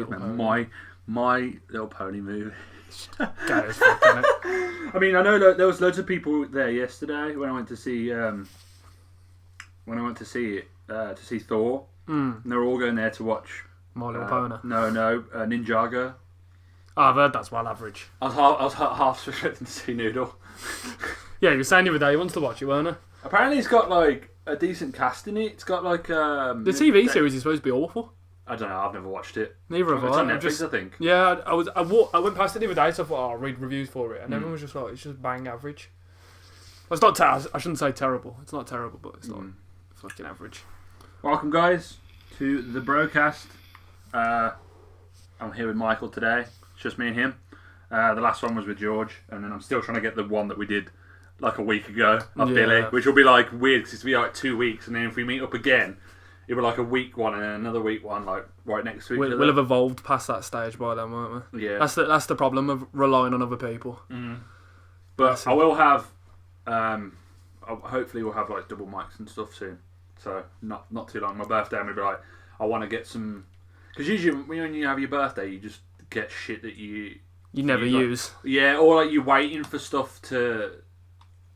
My Little Pony movie. Gay as fuck, innit? I mean, I know that there was loads of people there yesterday when I went to see to see Thor. And they were all going there to watch My Little Pony. No, Ninjago. Oh, I've heard that's well average. I was half expecting to see Noodle. Yeah, you were saying the other day you wanted to watch it, weren't you? Apparently, it's got like a decent cast in it. It's got like the TV series is supposed to be awful. I don't know. I've never watched it. Neither have I. It's on Netflix, I think. Yeah, I went past it the other day, so I thought, I'll read reviews for it, and everyone was just like, it's just bang average. Well, it's not. I shouldn't say terrible. It's not terrible, but it's not fucking average. Welcome, guys, to the Brocast. I'm here with Michael today. It's just me and him. The last one was with George, and then I'm still trying to get the one that we did like a week ago of Billy, which will be like weird because it's be like 2 weeks, and then if we meet up again, it'll be like a week one and then another week one, like right next to each other. We'll have evolved past that stage by then, won't we? Yeah, that's the problem of relying on other people. But I will have, hopefully we'll have like double mics and stuff soon. So not too long. My birthday, I'm gonna be like, I want to get some, because usually when you have your birthday, you just get shit that you never use. Yeah, or like you're waiting for stuff to,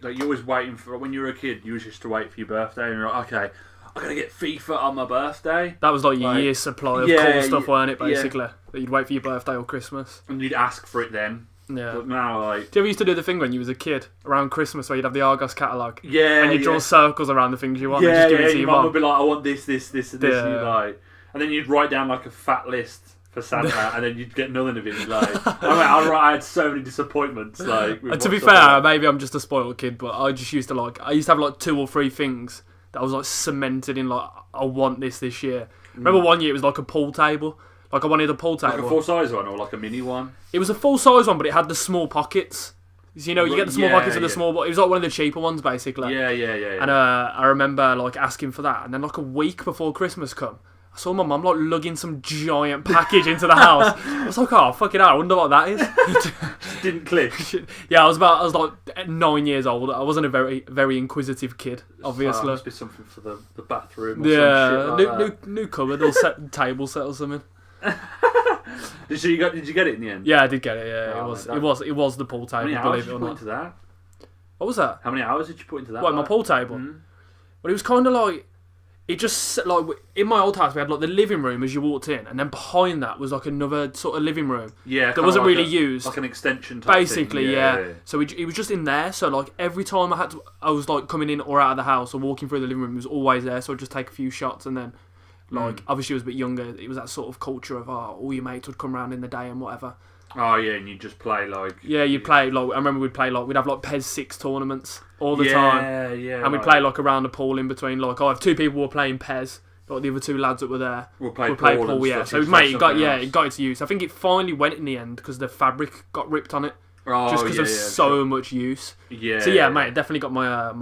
like you're always waiting for, when you were a kid, you used to wait for your birthday, and you're like, okay, I'm gonna get FIFA on my birthday. That was like your year's supply of cool stuff, weren't it? Basically, that you'd wait for your birthday or Christmas, and you'd ask for it then. Yeah. But now, like, do you ever used to do the thing when you was a kid around Christmas where you'd have the Argos catalogue? Yeah. And you'd draw circles around the things you want. Yeah, and just give it to your mum would be like, I want this, and this, and you'd like, and then you'd write down like a fat list for Santa, and then you'd get nothing of it. Like, I had so many disappointments. Like, to be fair, maybe I'm just a spoiled kid, but I just used to have like 2 or 3 things that I was like cemented in. Like, I want this year. Remember one year it was like a pool table. Like I wanted a pool table. Like a full size one or like a mini one? It was a full size one, but it had the small pockets. So, you know, you get the small pockets and the small. It was like one of the cheaper ones, basically. Yeah. And I remember like asking for that, and then like a week before Christmas come, I saw my mum like lugging some giant package into the house. I was like, oh fucking hell, I wonder what that is. Didn't click. Yeah, I was like 9 years old. I wasn't a very very inquisitive kid, obviously. Must be something for the bathroom. Or some shit like new cupboard or table set or something. Did you get it in the end? Yeah, I did get it. Yeah, it was the pool table. How many hours did you put into that? What was that? How many hours did you put into that? What, my pool table? Well, it was kind of like, it just like in my old house we had like the living room as you walked in, and then behind that was like another sort of living room. Yeah, that wasn't like really used. Like an extension type basically, thing. yeah. So it was just in there. So like every time I was like coming in or out of the house or walking through the living room, it was always there. So I'd just take a few shots and then. Like, obviously, it was a bit younger. It was that sort of culture of, all your mates would come round in the day and whatever. Oh, yeah, and you'd just play, like... Yeah, you'd play, like... I remember we'd have, like, PES 6 tournaments all the time. Yeah, and we'd play, like, around the pool in between. Like, if 2 people were playing PES, like, the other 2 lads that were there would play pool, yeah. So, mate, it got into use. I think it finally went in the end because the fabric got ripped on it. Oh, just because of so much use. Yeah. So, yeah, mate, definitely got my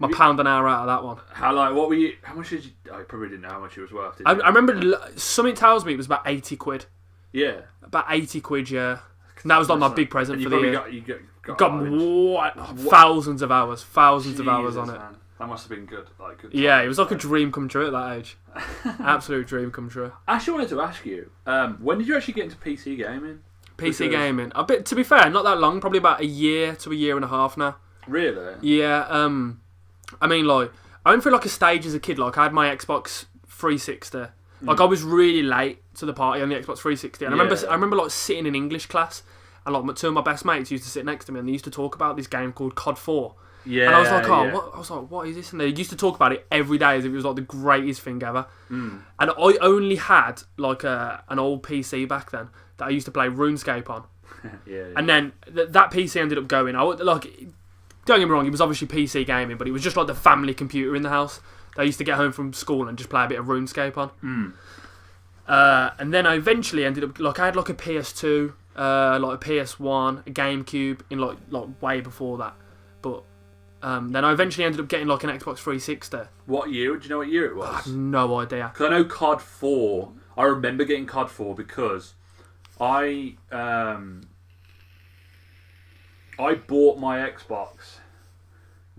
£1 an hour out of that one. How much did you... I probably didn't know how much it was worth, did you? I remember something tells me it was about 80 quid. Yeah. About 80 quid, yeah. And that was like my big present for the year. You got thousands of hours on it. Man. That must have been good. Good yeah, it was like a dream come true at that age. Absolute dream come true. I actually wanted to ask you, when did you actually get into PC gaming? Gaming? To be fair, not that long. Probably about a year to a year and a half now. Really? Yeah, I mean, like, I went through, like, a stage as a kid. Like, I had my Xbox 360. Like, I was really late to the party on the Xbox 360. And I remember, like, sitting in English class. And, like, 2 of my best mates used to sit next to me. And they used to talk about this game called COD 4. Yeah, and I was like, what is this? And they used to talk about it every day as if it was, like, the greatest thing ever. And I only had, like, an old PC back then that I used to play RuneScape on. Yeah. And then that PC ended up going... Don't get me wrong, it was obviously PC gaming, but it was just like the family computer in the house that I used to get home from school and just play a bit of RuneScape on. And then I eventually ended up, like, I had like a PS2, like a PS1, a GameCube in like way before that. But then I eventually ended up getting like an Xbox 360. What year? Do you know what year it was? I have no idea. Because I know COD 4, I remember getting COD 4 because I bought my Xbox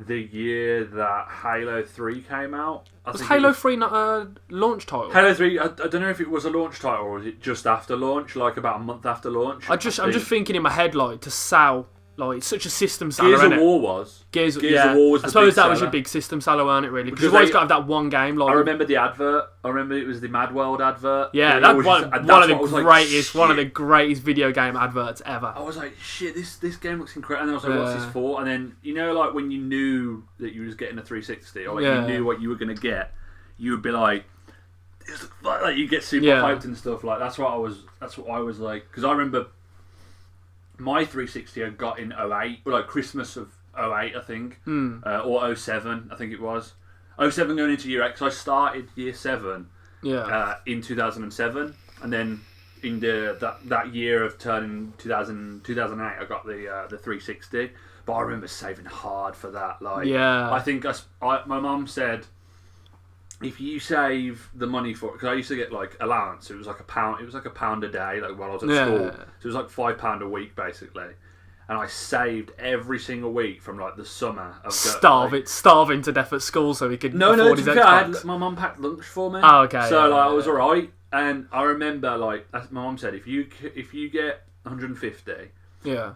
the year that Halo 3 came out. Was Halo 3 not a launch title? Halo 3, I don't know if it was a launch title or was it just after launch, like about a month after launch. I'm just thinking in my head, like, to sell, like, it's such a system seller, Gears isn't of it? War was. Gears of War was the I suppose big that was seller. your big system seller, weren't it, really? Because you've always got to have that one game. Like, I remember the advert. I remember it was the Mad World advert. Yeah, that's one of the greatest video game adverts ever. I was like, shit, this game looks incredible. And I was like, what's this for? And then, you know, like when you knew that you was getting a 360 or like you knew what you were going to get, you would be like, you get super hyped and stuff. Like that's what I was like, because I remember my 360 I got in 08, or like Christmas of 08, I think, or 07, I think it was. 07 going into year 8, because I started year 7 in 2007, and then in that year of turning 2008, I got the 360. But I remember saving hard for that. Like, I think my mum said, if you save the money for it, because I used to get like allowance, it was like £1. It was like £1 a day, like while I was at school. So it was like £5 a week basically, and I saved every single week from like the summer of starving to death at school so he could afford his Xbox. My mum packed lunch for me. Oh, okay. So I was alright, and I remember like my mum said, if you get 150,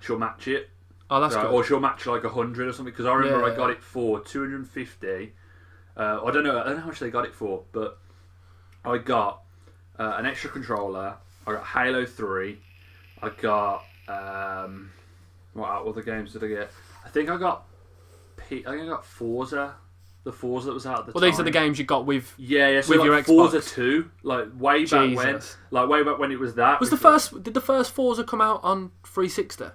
she'll match it. Oh, that's good. Or she'll match like 100 or something. Because I remember I got it for 250. I don't know how much they got it for, but I got an extra controller. I got Halo 3. I got what other games did I get? I think I got Forza. The Forza that was out at the time. Well, these are the games you got with so with like your Xbox. Forza 2, like way back when it was that. Did the first Forza come out on 360?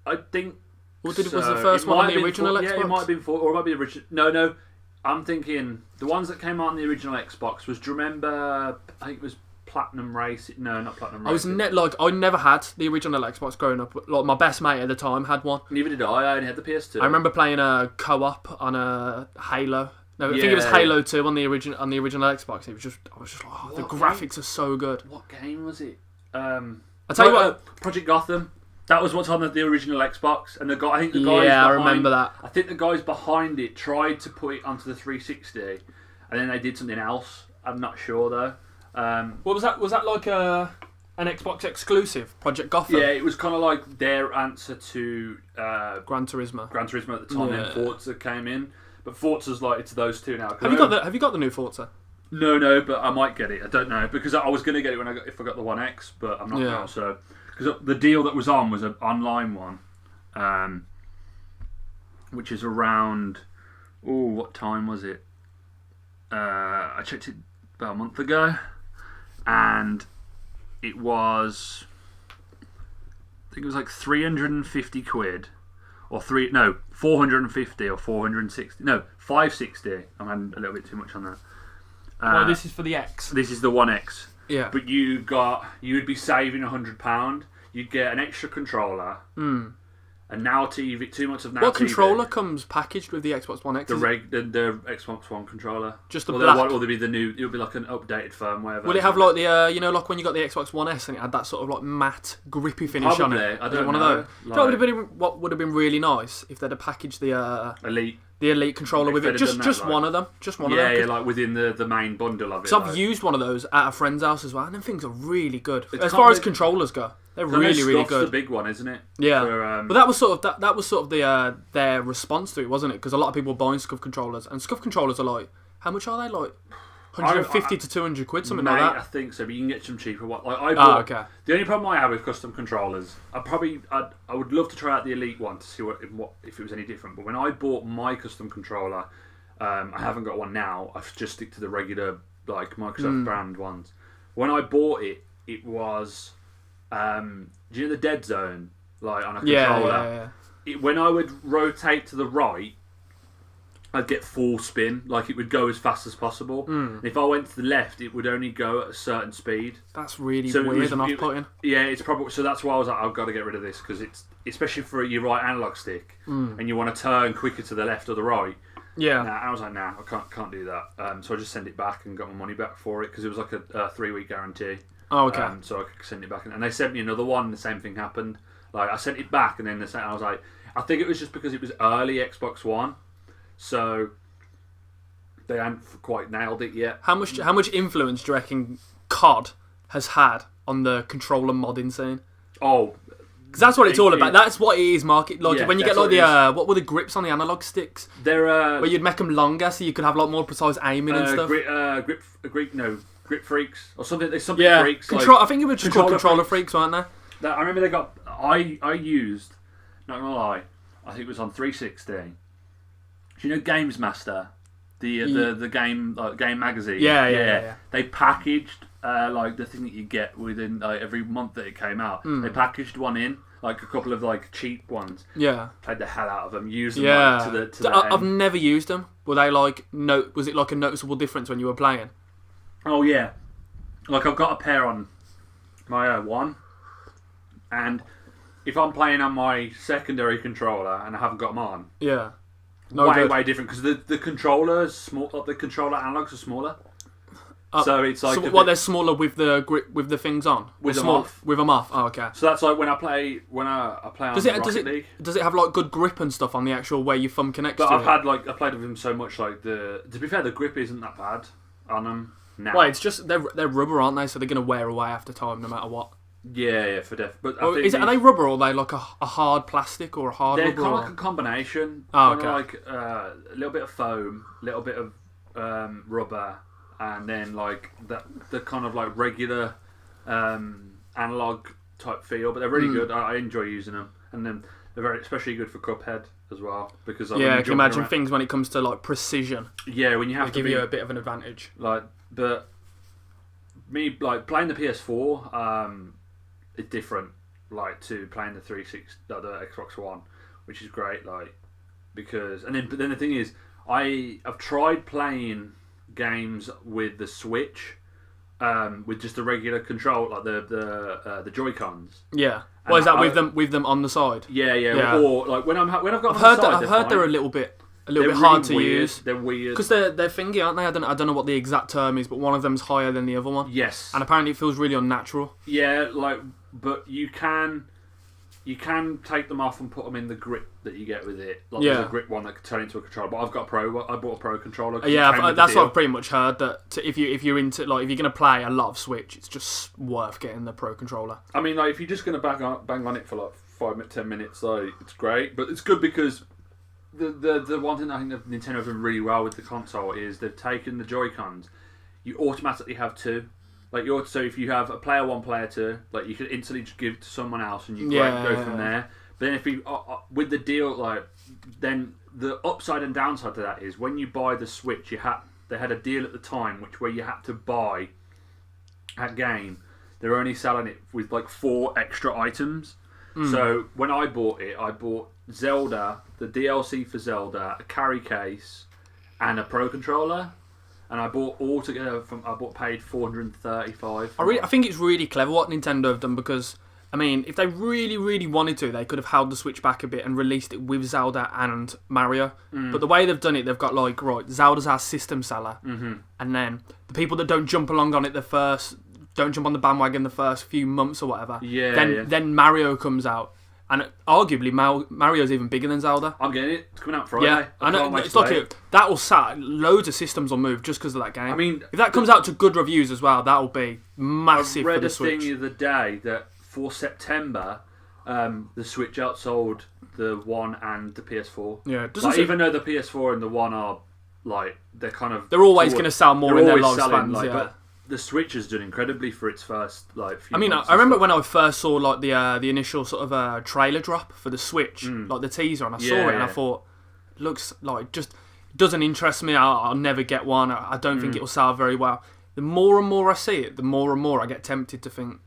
I think. Or was the first one on the original Xbox? Yeah, it might have been or it might be the original. No. I'm thinking the ones that came out on the original Xbox was. Do you remember? I think it was Platinum Race. No, not Platinum Race. I never had the original Xbox growing up. Like my best mate at the time had one. Neither did I. I only had the PS2. I remember playing a co-op on a Halo. No, I think it was Halo 2 on the original Xbox. I was just like, the graphics are so good. What game was it? I'll tell you what. Project Gotham. That was what's on the original Xbox, and I think the guys. Yeah, I remember that. I think the guys behind it tried to put it onto the 360, and then they did something else. I'm not sure though. What was that? Was that like an Xbox exclusive, Project Gotham? Yeah, it was kind of like their answer to Gran Turismo. Gran Turismo at the time. Then Forza came in, but Forza's like it's those two now. Have you got the new Forza? No, but I might get it. I don't know because I was going to get it if I got the One X, but I'm not now. So. Because the deal that was on was an online one, which is around. Oh, what time was it? I checked it about a month ago, and it was. I think it was like 350 quid, or 450 or 460. No, 560. I'm having a little bit too much on that. Well, this is for the X. This is the One X. Yeah. But you would be saving £100. You'd get an extra controller. And Now TV, 2 months of Now TV. What controller comes packaged with the Xbox One X? The Xbox One controller. Just the black. Or there'll be the new. It'll be like an updated firmware. Will it have like the like when you got the Xbox One S and it had that sort of like matte, grippy finish on it? I don't know. One of those. What would have been really nice if they'd have packaged the Elite. The Elite controller with it. Just one of them. Just one of them. Yeah, like within the main bundle of it. So I've used one of those at a friend's house as well, and them things are really good. As far as controllers go, they're really good. The big one, isn't it? Yeah. But that was sort of their response to it, wasn't it? Because a lot of people were buying Scuf controllers, and Scuf controllers are like, how much are they? Like 150 to 200 quid, something like that. I think so, but you can get some cheaper ones. Like The only problem I have with custom controllers, I would love to try out the Elite one to see if it was any different. But when I bought my custom controller, I haven't got one now. I just stick to the regular like Microsoft brand ones. When I bought it, it was do you know the Dead Zone like on a controller? Yeah. When I would rotate to the right, I'd get full spin, like it would go as fast as possible. And if I went to the left, it would only go at a certain speed. That's really weird and off-putting. Yeah, it's probably so. That's why I was like, I've got to get rid of this because it's especially for your right analog stick, and you want to turn quicker to the left or the right. Yeah, I was like, nah, I can't do that. So I just sent it back and got my money back for it because it was like a 3-week guarantee. Oh, okay. So I could send it back, and they sent me another one. And the same thing happened. Like I sent it back, and then I was like, I think it was just because it was early Xbox One. So they haven't quite nailed it yet. How much influence do you reckon COD has had on the controller modding scene? Oh, because that's what it's all about. That's what it is, market. Like when you get like the what were the grips on the analog sticks? They're where you'd make them longer so you could have like more precise aiming and stuff. Grip freaks or something. There's something Yeah, freaks. I think it was just called controller freaks, weren't they? I remember they got. I used. Not gonna lie, I think it was on 360. Do you know Games Master? The game magazine. Yeah. They packaged like the thing that you get within every month that it came out. They packaged one in, like a couple of like cheap ones. Yeah. Played the hell out of them. Used them like, to the I've never used them. Were they like was it like a noticeable difference when you were playing? Oh yeah. Like I've got a pair on my one, and if I'm playing on my secondary controller and I haven't got them on, yeah. Way different because the controllers small. The controller analogs are smaller, so it's like they're smaller with the grip with the things on with them off. With them off. Oh, okay. So that's like when I play on Rocket League. Does it have like good grip and stuff on the actual way your thumb connects? But to I played with them so much. Like to be fair, the grip isn't that bad on them now. Well, it's just they're rubber, aren't they? So they're gonna wear away after time, no matter what. Yeah, for def. But are they rubber or are they like a hard plastic or a hard? They're rubber kind of like a combination. Oh, okay. Like a little bit of foam, a little bit of rubber, and then like the kind of like regular analog type feel. But they're really good. I enjoy using them, and then they're especially good for Cuphead as well because I can imagine things when it comes to like precision. Yeah, when you have to give you a bit of an advantage. Like, but me like playing the PS4. It's different, like to playing the 360, the Xbox One, which is great, like because but then the thing is, I've tried playing games with the Switch, with just the regular control, like the Joy-Cons. Yeah. Well, is that with them on the side? Yeah. Or like when I've got them on the side, I've heard they're a little bit hard to use. They're weird because they're thingy, aren't they? I don't know what the exact term is, but one of them's higher than the other one. Yes. And apparently it feels really unnatural. Yeah, but you can take them off and put them in the grip that you get with it. Like there's a grip one that can turn into a controller. But I've got I bought a Pro controller. Yeah, that's what I've pretty much heard. That if you're into if you're gonna play a lot of Switch, it's just worth getting the Pro controller. I mean, like if you're just gonna bang on it for like 5-10 minutes, like it's great. But it's good because the one thing I think that Nintendo have done really well with the console is they've taken the Joy-Cons. You automatically have two. Like so if you have a player 1, player 2, like you could instantly just give it to someone else and you go from there. But then if you with the deal, like then the upside and downside to that is when you buy the Switch, they had a deal at the time where you had to buy a game. They're only selling it with like 4 extra items. So when I bought it, I bought Zelda, the DLC for Zelda, a carry case, and a Pro controller. And I bought all together paid $435. I think it's really clever what Nintendo have done because, I mean, if they really, really wanted to, they could have held the Switch back a bit and released it with Zelda and Mario. But the way they've done it, they've got like, Zelda's our system seller. And then the people that don't jump along on it don't jump on the bandwagon the first few months or whatever. Then Mario comes out. And arguably, Mario's even bigger than Zelda. I'm getting it. It's coming out Friday. Yeah, I know. It's like that'll loads of systems will move just because of that game. I mean, if that comes out to good reviews as well, that'll be massive for the Switch. I read a thing the other day that for September, the Switch outsold the One and the PS4. Yeah, even though the PS4 and the One are like they're always going to sell more in their lifespans. But the Switch has done incredibly for its first few months. I remember when I first saw like the initial sort of trailer drop for the Switch, like the teaser, and I saw it and I thought, looks like just doesn't interest me. I'll never get one. I don't think it'll sell very well. The more and more I see it, the more and more I get tempted to think.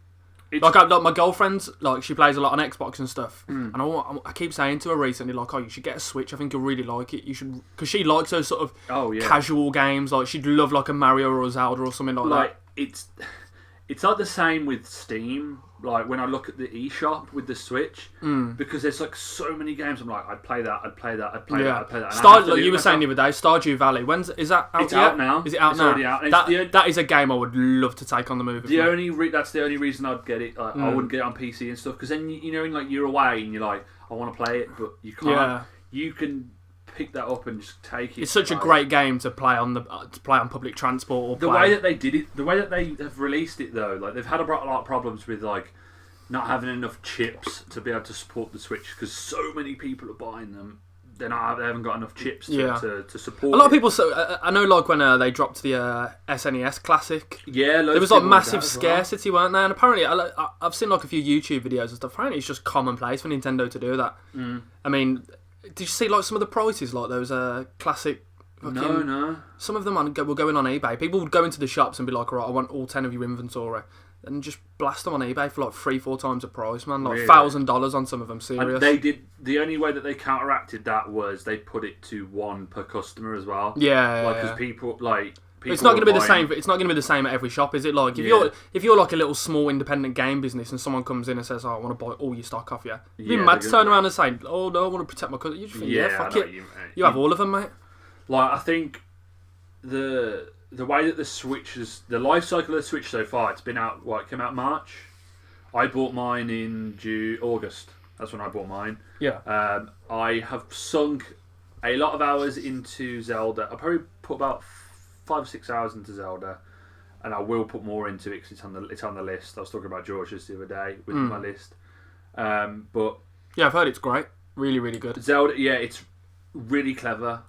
Like my girlfriend, like she plays a lot on Xbox and stuff, and I keep saying to her recently, like, you should get a Switch. I think you'll really like it. You should, because she likes those sort of casual games. Like she'd love like a Mario or a Zelda or something like that. It's like the same with Steam. Like when I look at the eShop with the Switch, because there's like so many games. I'm like, I'd play that. I'd play that. And you were saying the other day, Stardew Valley. Is that out? It's out now. Is it out it's now? Already out. That is a game I would love to take on the move. That's the only reason I'd get it. I wouldn't get it on PC and stuff because then when like you're away and you're like, I want to play it, but you can't. Yeah. You can pick that up and just take it. It's such a great game to play on public transport or the way that they did it, the way that they have released it though, like they've had a lot of problems with like not having enough chips to be able to support the Switch because so many people are buying them. They haven't got enough chips to support. A lot of people. So I know, like when they dropped the SNES Classic. Yeah, there was like massive scarcity, weren't there? And apparently, I've seen like a few YouTube videos and stuff. Apparently, it's just commonplace for Nintendo to do that. I mean, did you see like some of the prices, like those classic? No. Some of them were going on eBay. People would go into the shops and be like, "Alright, I want all 10 of your inventory." And just blast them on eBay for like 3-4 times the price, man. Like $1,000 on some of them. Serious. And they did. The only way that they counteracted that was they put it to 1 per customer as well. Yeah, because people like. It's not going to be the same. It's not going to be the same at every shop, is it? Like if you're like a little small independent game business and someone comes in and says, "Oh, I want to buy all your stock off you," you'd be mad to turn around and say, "Oh no, I want to protect my customer." You just think, fuck it. You have all of them, mate. Like I think the way that the Switch the life cycle of the Switch so far, it's been out. It came out March. I bought mine in August. That's when I bought mine. Yeah. I have sunk a lot of hours into Zelda. I probably put about 5 or 6 hours into Zelda, and I will put more into it because it's on the list. I was talking about George's the other day with my list. But yeah, I've heard it's great. Really, really good. Zelda, yeah, it's really clever.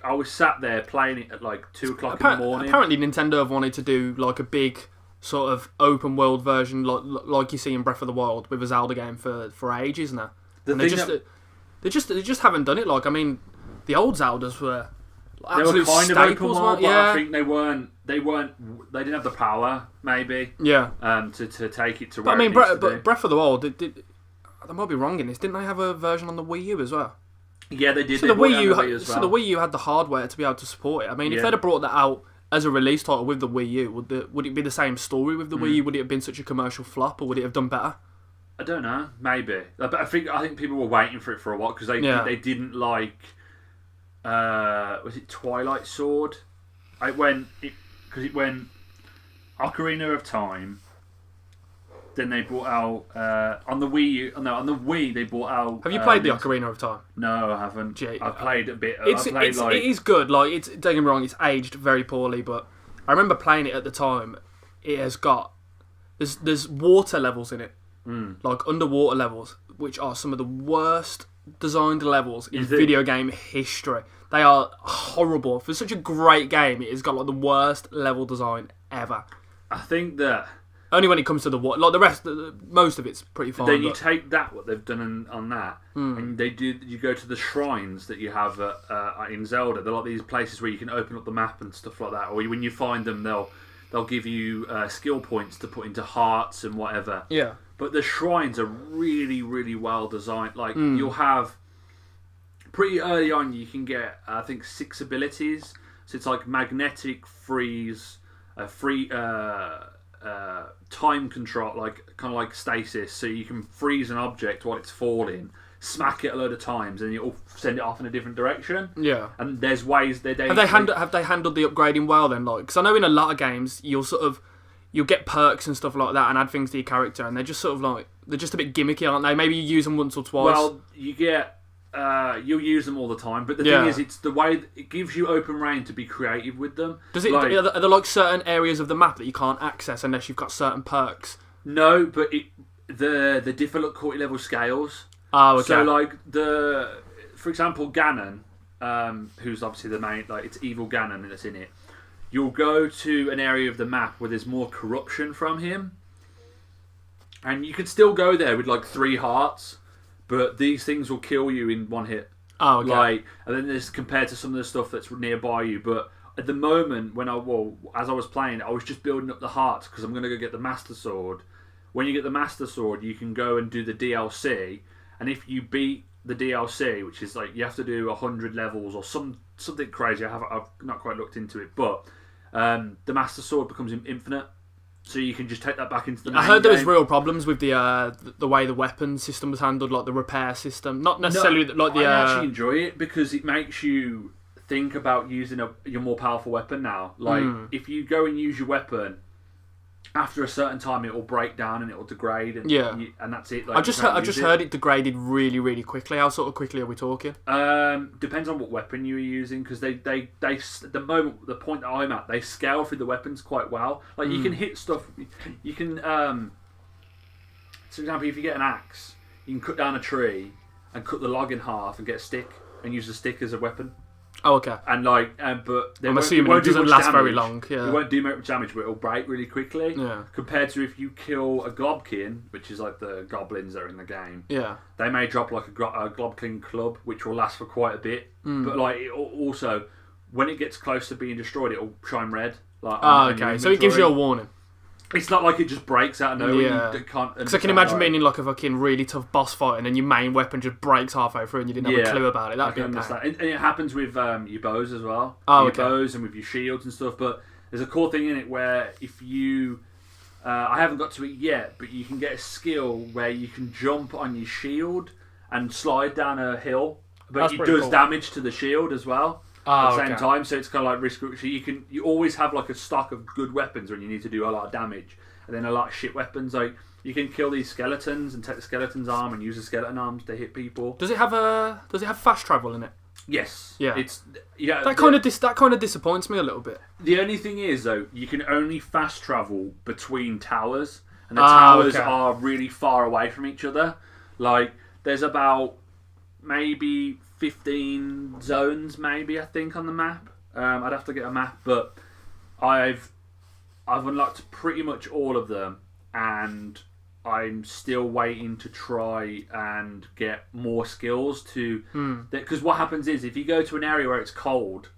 I was sat there playing it at like 2 o'clock in the morning. Apparently, Nintendo have wanted to do like a big sort of open world version, like you see in Breath of the Wild with a Zelda game for ages now. They just haven't done it. Like, I mean, the old Zeldas were absolute kind staples, of open world, but I think they didn't have the power, maybe. Yeah. To take it to where. But I mean, Breath of the Wild. I might be wrong in this. Didn't they have a version on the Wii U as well? Yeah, they did. So the Wii U had the hardware to be able to support it. I mean, if they'd have brought that out as a release title with the Wii U, would it be the same story with the Wii U? Would it have been such a commercial flop, or would it have done better? I don't know. Maybe. But I think people were waiting for it for a while because they didn't like. Was it Twilight Sword? It went Ocarina of Time. Then they brought out on the Wii U. No, on the Wii they brought out. Have you played the Ocarina of Time? No, I haven't. I've played a bit. It is good. Like, don't get me wrong, it's aged very poorly, but I remember playing it at the time. It has got there's water levels in it, like underwater levels, which are some of the worst designed levels in video game history. They are horrible. For such a great game, it has got like the worst level design ever. I think that. Only when it comes to the water. Like the rest, most of it's pretty fine. Then you take what they've done on that, and you go to the shrines that you have in Zelda. They're like these places where you can open up the map and stuff like that. Or when you find them, they'll give you skill points to put into hearts and whatever. Yeah. But the shrines are really, really well designed. Like you'll have pretty early on, you can get I think 6 abilities. So it's like magnetic, freeze, time control, like kind of like stasis, so you can freeze an object while it's falling, smack it a load of times, and it'll send it off in a different direction. Yeah. And there's ways that have they handled the upgrading well then? Like, because I know in a lot of games you'll get perks and stuff like that and add things to your character, and they're just sort of like they're just a bit gimmicky, aren't they? Maybe you use them once or twice. Well, you get. You'll use them all the time, but the thing is, it's the way it gives you open reign to be creative with them. Does it? Are there like certain areas of the map that you can't access unless you've got certain perks? No, but the difficulty level scales. Oh, okay. So like for example, Ganon, who's obviously the main, like it's evil Ganon that's in it. You'll go to an area of the map where there's more corruption from him, and you can still go there with like 3 hearts. But these things will kill you in 1 hit. Oh, okay. And then there's compared to some of the stuff that's nearby you. But at the moment, as I was playing, I was just building up the hearts because I'm going to go get the Master Sword. When you get the Master Sword, you can go and do the DLC. And if you beat the DLC, which is like you have to do 100 levels or something crazy, I've not quite looked into it, but the Master Sword becomes infinite. So you can just take that back into the main I heard there was game. real problems with the way the weapon system was handled, like the repair system. Not necessarily I actually enjoy it because it makes you think about using your more powerful weapon now. Like, if you go and use your weapon after a certain time it will break down and it will degrade, and and that's it. Like, I just heard it degraded really, really quickly. How sort of quickly are we talking? Depends on what weapon you were using, because the point that I'm at, they scale through the weapons quite well. Like you can hit stuff. You can, for example, if you get an axe, you can cut down a tree and cut the log in half and get a stick and use the stick as a weapon. Oh, okay. And but I'm assuming it doesn't last very long. Yeah. It won't do much damage, but it'll break really quickly. Yeah. Compared to if you kill a globkin, which is like the goblins that are in the game. Yeah. They may drop like a globkin club, which will last for quite a bit. But like it also, when it gets close to being destroyed, it'll shine red. Like okay. So it gives you a warning. It's not like it just breaks out of nowhere. Yeah. Because I can imagine being in like a fucking really tough boss fight and then your main weapon just breaks halfway through and you didn't have a clue about it. That'd be understand. And it happens with your bows as well. Your bows and with your shields and stuff. But there's a cool thing in it where if you... I haven't got to it yet, but you can get a skill where you can jump on your shield and slide down a hill. But it does damage to the shield as well. At the same time, so it's kind of like risk. So you always have like a stock of good weapons when you need to do a lot of damage, and then a lot of shit weapons. Like you can kill these skeletons and take the skeleton's arm and use the skeleton arms to hit people. Does it have fast travel in it? Yes. Yeah. That kind of disappoints me a little bit. The only thing is though, you can only fast travel between towers, and the towers are really far away from each other. Like there's about maybe 15 zones, maybe I think on the map. I'd have to get a map, but I've unlocked pretty much all of them, and I'm still waiting to try and get more skills to. Because what happens is, if you go to an area where it's cold,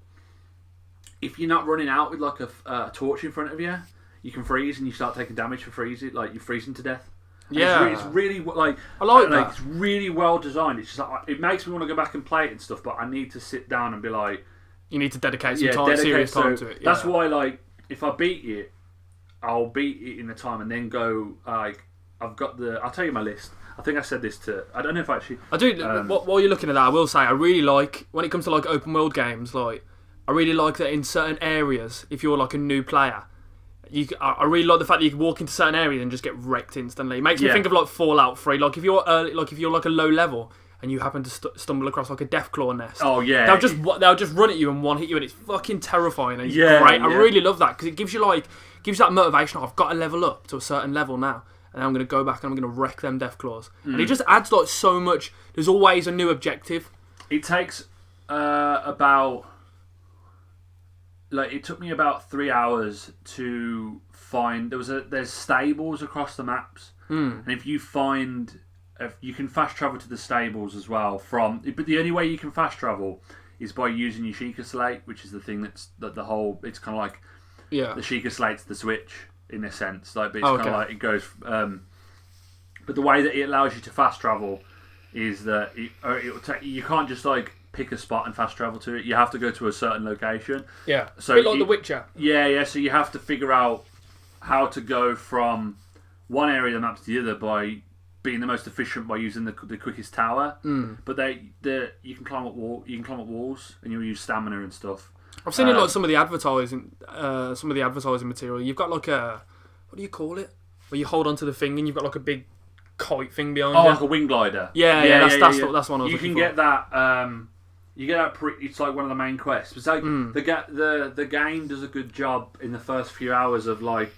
if you're not running out with like a torch in front of you, you can freeze and you start taking damage for freezing. Like you're freezing to death. Yeah, it's really like I like that. It's really well designed. It's just like it makes me want to go back and play it and stuff, but I need to sit down and be like, you need to dedicate some serious time to it. Yeah. That's why, like, if I beat it, I'll beat it in the time and then go. Like, I'll tell you my list. I think I said this I don't know if I actually. I do. While you're looking at that, I will say I really like when it comes to like open world games. Like, I really like that in certain areas, if you're like a new player. I really like the fact that you can walk into certain areas and just get wrecked instantly. It makes me think of like Fallout 3. Like if you're like a low level and you happen to stumble across like a Deathclaw nest. Oh yeah. They'll just run at you and one hit you, and it's fucking terrifying. And it's great. I really love that because it gives you that motivation. I've got to level up to a certain level now, and I'm going to go back and I'm going to wreck them Deathclaws. And it just adds like so much. There's always a new objective. It takes about. Like it took me about 3 hours to find. There's stables across the maps, and if you can fast travel to the stables as well. But the only way you can fast travel is by using your Sheikah Slate, which is the thing it's kind of like the Sheikah Slate's the Switch in a sense. Like, but it's kind of like it goes. But the way that it allows you to fast travel is that it'll take you can't just like pick a spot and fast travel to it. You have to go to a certain location. Yeah. So a bit like The Witcher. Yeah. So you have to figure out how to go from one area of the map to the other by being the most efficient by using the quickest tower. But you can climb up walls and you'll use stamina and stuff. I've seen it like some of the advertising material. You've got like a, what do you call it? Where you hold onto the thing and you've got like a big kite thing behind you. Oh, like a wing glider. That's one I was You can get that. You get that. It's like one of the main quests. It's like the game does a good job in the first few hours of like,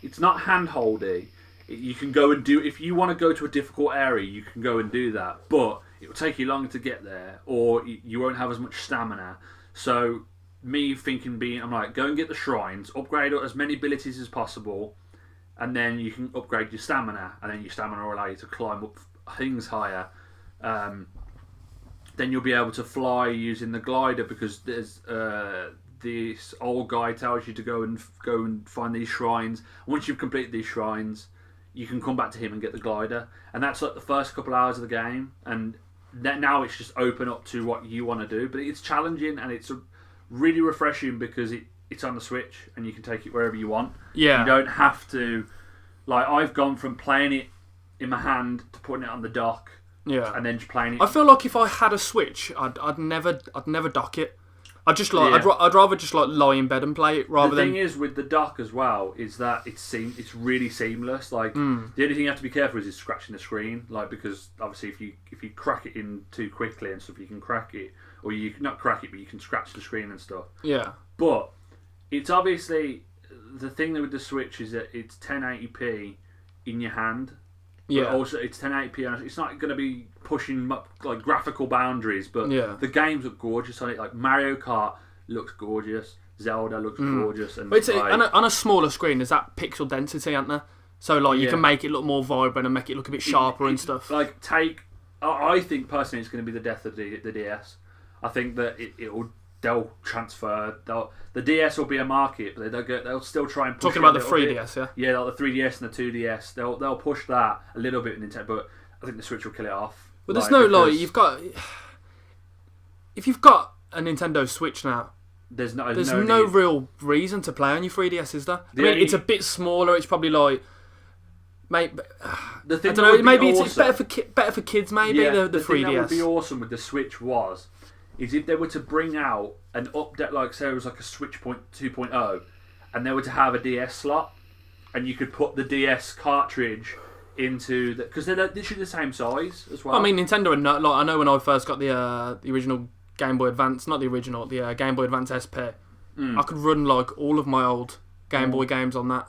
it's not handholdy. You can go and do, if you want to go to a difficult area, you can go and do that, but it will take you longer to get there, or you won't have as much stamina. So me thinking, I'm like, go and get the shrines, upgrade as many abilities as possible, and then you can upgrade your stamina, and then your stamina will allow you to climb up things higher. Then you'll be able to fly using the glider, because there's this old guy tells you to go and find these shrines. Once you've completed these shrines, you can come back to him and get the glider, and that's like the first couple hours of the game. And now it's just open up to what you want to do, but it's challenging and it's really refreshing because it's on the Switch and you can take it wherever you want. Yeah, you don't have to. Like, I've gone from playing it in my hand to putting it on the dock. Yeah, and then just playing it. I feel like if I had a Switch, I'd never dock it. I'd rather just like lie in bed and play it rather than. The thing is with the dock as well is that it's really seamless. Like the only thing you have to be careful is scratching the screen, like because obviously if you crack it in too quickly and stuff, you can crack it, or you can not crack it, but you can scratch the screen and stuff. Yeah. But it's obviously the thing with the Switch is that it's 1080p in your hand. Yeah. But also, it's 1080p, and it's not going to be pushing like graphical boundaries. But the games look gorgeous on it. Like Mario Kart looks gorgeous, Zelda looks gorgeous, and but it's on a smaller screen. There's that pixel density, aren't there? So like you can make it look more vibrant and make it look a bit sharper and stuff. Like I think personally, it's going to be the death of the DS. I think that they'll transfer. The DS will be a market, but they'll still try and push talking about the 3DS, yeah? Yeah, like the 3DS and the 2DS. They'll push that a little bit in Nintendo, but I think the Switch will kill it off. Well, there's if you've got a Nintendo Switch now, there's no real reason to play on your 3DS, is there? It's a bit smaller. It's probably like. Maybe, the thing I don't know. Maybe awesome, it's better for kids. Maybe the 3DS. Thing that would be awesome with the Switch is if they were to bring out an update, like say it was like a Switch 2.0, and they were to have a DS slot, and you could put the DS cartridge into because they're literally the same size as well. I mean, Nintendo and like I know when I first got the original Game Boy Advance, not the original, the Game Boy Advance SP, I could run like all of my old Game Boy games on that.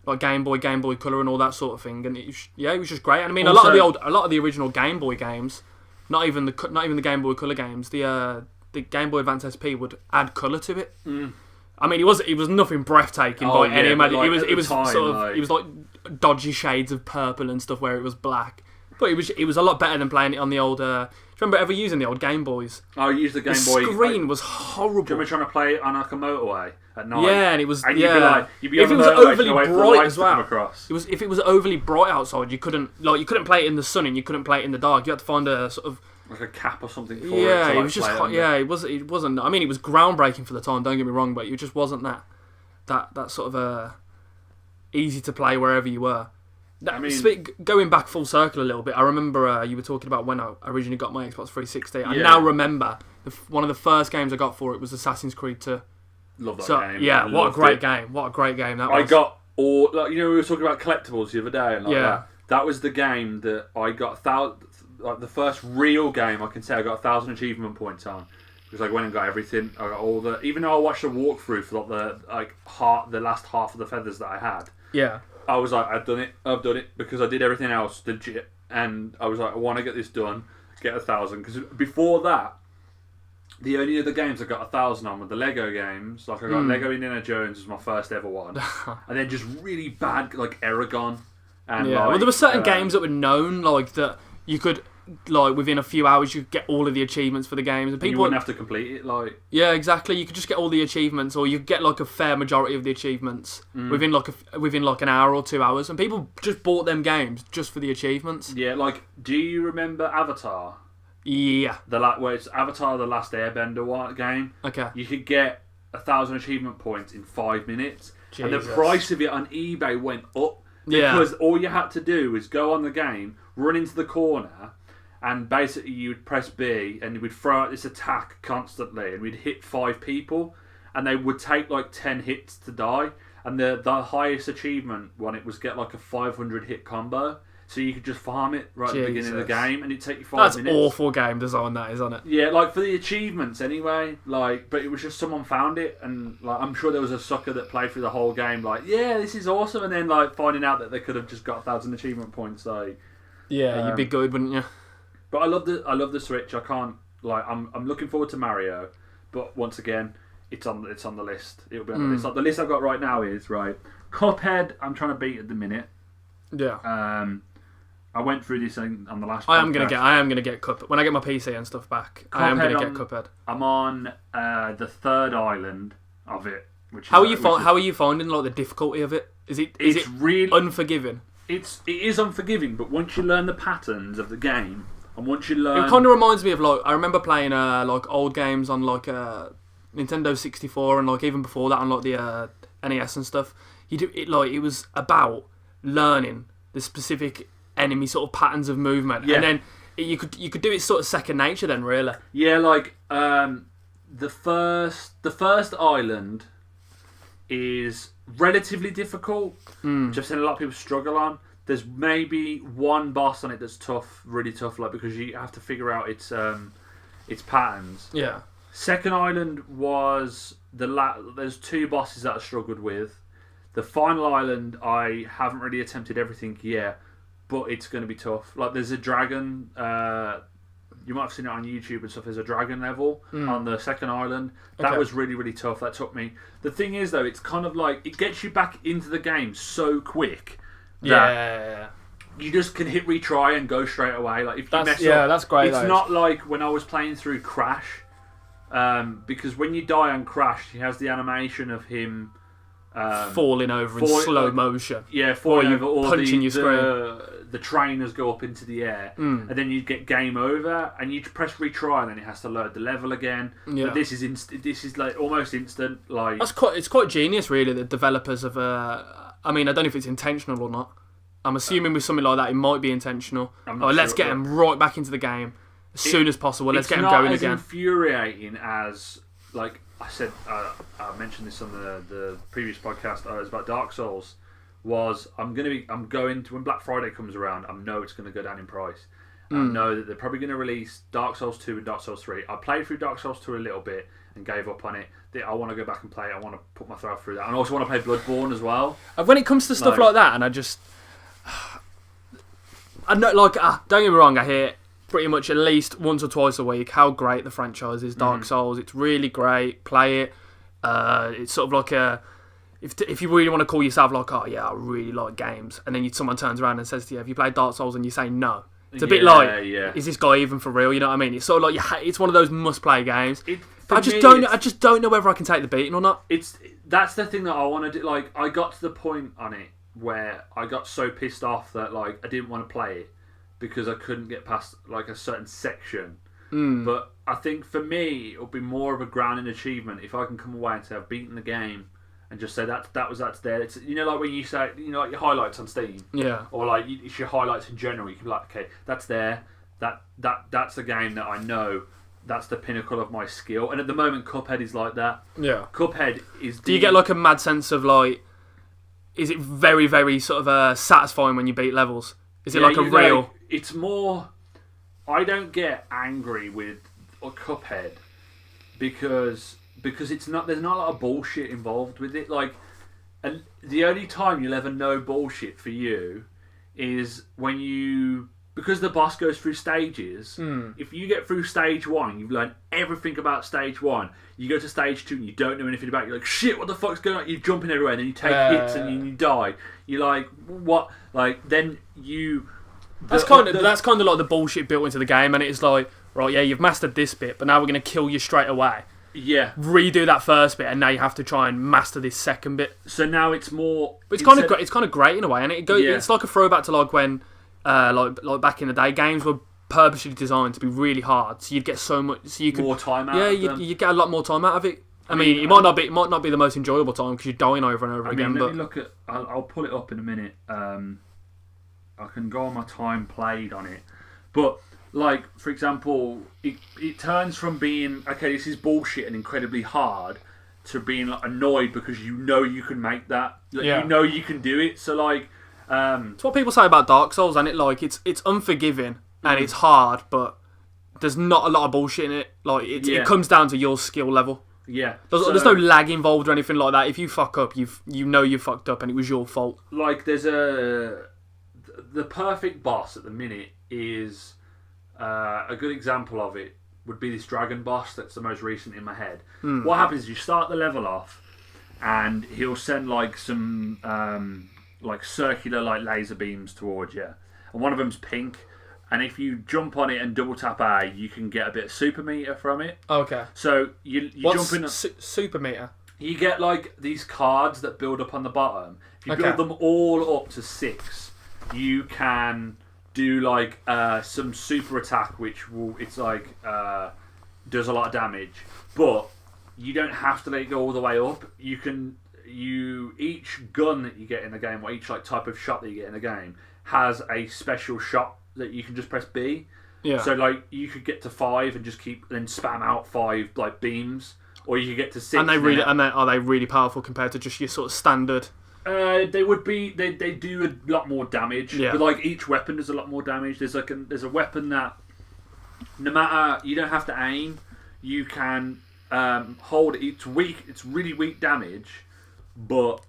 Like Game Boy Color, and all that sort of thing, and it was just great. And I mean, also, a lot of the original Game Boy games, not even the Game Boy Color games, the Game Boy Advance SP would add color to it. I mean, it was nothing breathtaking by any imagine. Like, it was it was like dodgy shades of purple and stuff where it was black, but it was a lot better than playing it on the old. Do you remember ever using the old Game Boys? I used the Game Boy. The screen was horrible. Do you remember trying to play it on like a motorway at night? Yeah, and it was. And you'd be if it was overly bright as well. If it was overly bright outside, you couldn't play it in the sun and you couldn't play it in the dark. You had to find a sort of like a cap or something for it. It was just it wasn't. I mean, it was groundbreaking for the time. Don't get me wrong, but it just wasn't that sort of easy to play wherever you were. I mean, going back full circle a little bit, I remember you were talking about when I originally got my Xbox 360. I now remember one of the first games I got for it was Assassin's Creed 2. Love that game. Yeah, what a great game! What a great game that was. I got all we were talking about collectibles the other day, and that. That was the game that I got the first real game I can say I got 1,000 achievement points on. Because I went and got everything. I got all even though I watched a walkthrough for the last half of the feathers that I had. Yeah. I was like, I've done it because I did everything else legit, and I was like, I want to get this done, get 1,000. Because before that, the only other games I got 1,000 on were the Lego games. Like I got Lego Indiana Jones was my first ever one, and then just really bad like Aragon. And well, there were certain games that were known like that you could. Like within a few hours, you could get all of the achievements for the games, and people you wouldn't have to complete it. Like exactly, you could just get all the achievements, or you could get like a fair majority of the achievements within like an hour or 2 hours, and people just bought them games just for the achievements. Yeah, like do you remember Avatar? Yeah, where it's Avatar: The Last Airbender game. Okay, you could get 1,000 achievement points in 5 minutes, Jesus. And the price of it on eBay went up because all you had to do was go on the game, run into the corner. And basically, you would press B, and we'd throw out this attack constantly, and we'd hit 5 people, and they would take like 10 hits to die. And the highest achievement one it was get like a 500 hit combo, so you could just farm it right at the beginning of the game, and it'd take you 5 minutes. That's awful game design, that is, isn't it? Yeah, like for the achievements anyway. Like, but it was just someone found it, and like I'm sure there was a sucker that played through the whole game. Like, yeah, this is awesome, and then like finding out that they could have just got 1,000 achievement points. Like, yeah, you'd be good, wouldn't you? But I love the Switch. I can't I'm looking forward to Mario, but once again, it's on the list. It'll be on the list. Like, the list I've got right now is Cuphead. I'm trying to beat at the minute. Yeah. I went through this on the last. I am gonna get Cuphead when I get my PC and stuff back. I am gonna get Cuphead. I'm on the third island of it. How are you finding like the difficulty of it? Is it really unforgiving? It is unforgiving, but once you learn the patterns of the game. And once you learn... It kind of reminds me of, like, I remember playing, like, old games on, like, Nintendo 64 and, like, even before that on, like, the NES and stuff. It was about learning the specific enemy sort of patterns of movement. Yeah. And then you could do it sort of second nature then, really. Yeah, like, the first island is relatively difficult, which I've seen a lot of people struggle on. There's maybe one boss on it that's tough, really tough, like because you have to figure out its patterns. Yeah. Second island was there's two bosses that I struggled with. The final island, I haven't really attempted everything yet, but it's going to be tough. Like there's a dragon. You might have seen it on YouTube and stuff. There's a dragon level on the second island. That was really, really tough. That took me. The thing is, though, it's kind of like it gets you back into the game so quick that you just can hit retry and go straight away. Like if you mess up, that's great. It's not like when I was playing through Crash, because when you die on Crash, he has the animation of him falling over in slow motion. Yeah, falling over, or punching your screen. The trainers go up into the air, and then you get game over, and you press retry, and then it has to load the level again. Yeah. But this is like almost instant. Like it's quite genius, really. The developers of I mean, I don't know if it's intentional or not. I'm assuming with something like that, it might be intentional. Let's get them right back into the game as soon as possible. Let's get them going again. It's not as infuriating as, like I said, I mentioned this on the previous podcast. It was about Dark Souls. I'm going to when Black Friday comes around. I know it's going to go down in price. I know that they're probably going to release Dark Souls 2 and Dark Souls 3. I played through Dark Souls 2 a little bit and gave up on it. I want to go back and play it. I want to put myself through that. And I also want to play Bloodborne as well. When it comes to stuff like that, and I know, like, don't get me wrong, I hear pretty much at least once or twice a week how great the franchise is, Dark Souls. It's really great. Play it. It's sort of like if you really want to call yourself like, oh yeah, I really like games, and then someone turns around and says to you, have you played Dark Souls, and you say no. It's a bit like, is this guy even for real? You know what I mean? It's sort of like it's one of those must-play games. I just don't know whether I can take the beating or not. That's the thing that I want to do. Like, I got to the point on it where I got so pissed off that like I didn't want to play it because I couldn't get past like a certain section. But I think for me, it'll be more of a grounding achievement if I can come away and say I've beaten the game. And just say that's there. It's, you know, like when you say, you know, like your highlights on Steam, or like it's your highlights in general. You can be like, okay, that's there. That's the game that I know. That's the pinnacle of my skill. And at the moment, Cuphead is like that. Yeah, Cuphead is. Do you get like a mad sense of like? Is it very, very sort of satisfying when you beat levels? Is it like a real? Like, it's more. I don't get angry with Cuphead because it's not. There's not a lot of bullshit involved with it. Like, and the only time you'll ever know bullshit for you is when because the boss goes through stages. If you get through stage 1, you've learned everything about stage 1. You go to stage 2 and you don't know anything about it. You're like, shit, what the fuck's going on? You're jumping everywhere, and then you take hits and you die. You're like, what? Like, then you. That's kind of like the bullshit built into the game, and it's like, right, yeah, you've mastered this bit, but now we're going to kill you straight away. Yeah. Redo that first bit, and now you have to try and master this second bit. So now it's more. But it's kind of great. It's kind of great in a way, and it goes. Yeah. It's like a throwback to like when, like back in the day, games were purposely designed to be really hard, so you'd get so much. So you could more time out. Yeah, you get a lot more time out of it. I mean, it might not be the most enjoyable time because you're dying over and over again. Let me look at. I'll pull it up in a minute. I can go on my time played on it, but. Like, for example, it turns from being, okay, this is bullshit and incredibly hard, to being like, annoyed because you know you can make that. Like, you know you can do it. So, like... it's what people say about Dark Souls, and it's unforgiving, and it's hard, but there's not a lot of bullshit in it. Like, it comes down to your skill level. Yeah. There's no lag involved or anything like that. If you fuck up, you know you fucked up and it was your fault. Like, there's the perfect boss at the minute is... a good example of it would be this dragon boss that's the most recent in my head. What happens is you start the level off and he'll send like some like circular like laser beams towards you, and one of them's pink, and if you jump on it and double tap A, you can get a bit of super meter from it. Okay. So you jump in super meter? You get like these cards that build up on the bottom. If you build them all up to 6, you can do like some super attack, which does a lot of damage, but you don't have to let it go all the way up. Each gun that you get in the game, or each like type of shot that you get in the game, has a special shot that you can just press B, Yeah. So like you could get to 5 and just keep then spam out 5 like beams, or you could get to 6. And are they really powerful compared to just your sort of standard? They would be. They do a lot more damage. Yeah. But like each weapon does a lot more damage. There's a weapon that no matter, you don't have to aim. You can hold. It's weak. It's really weak damage, but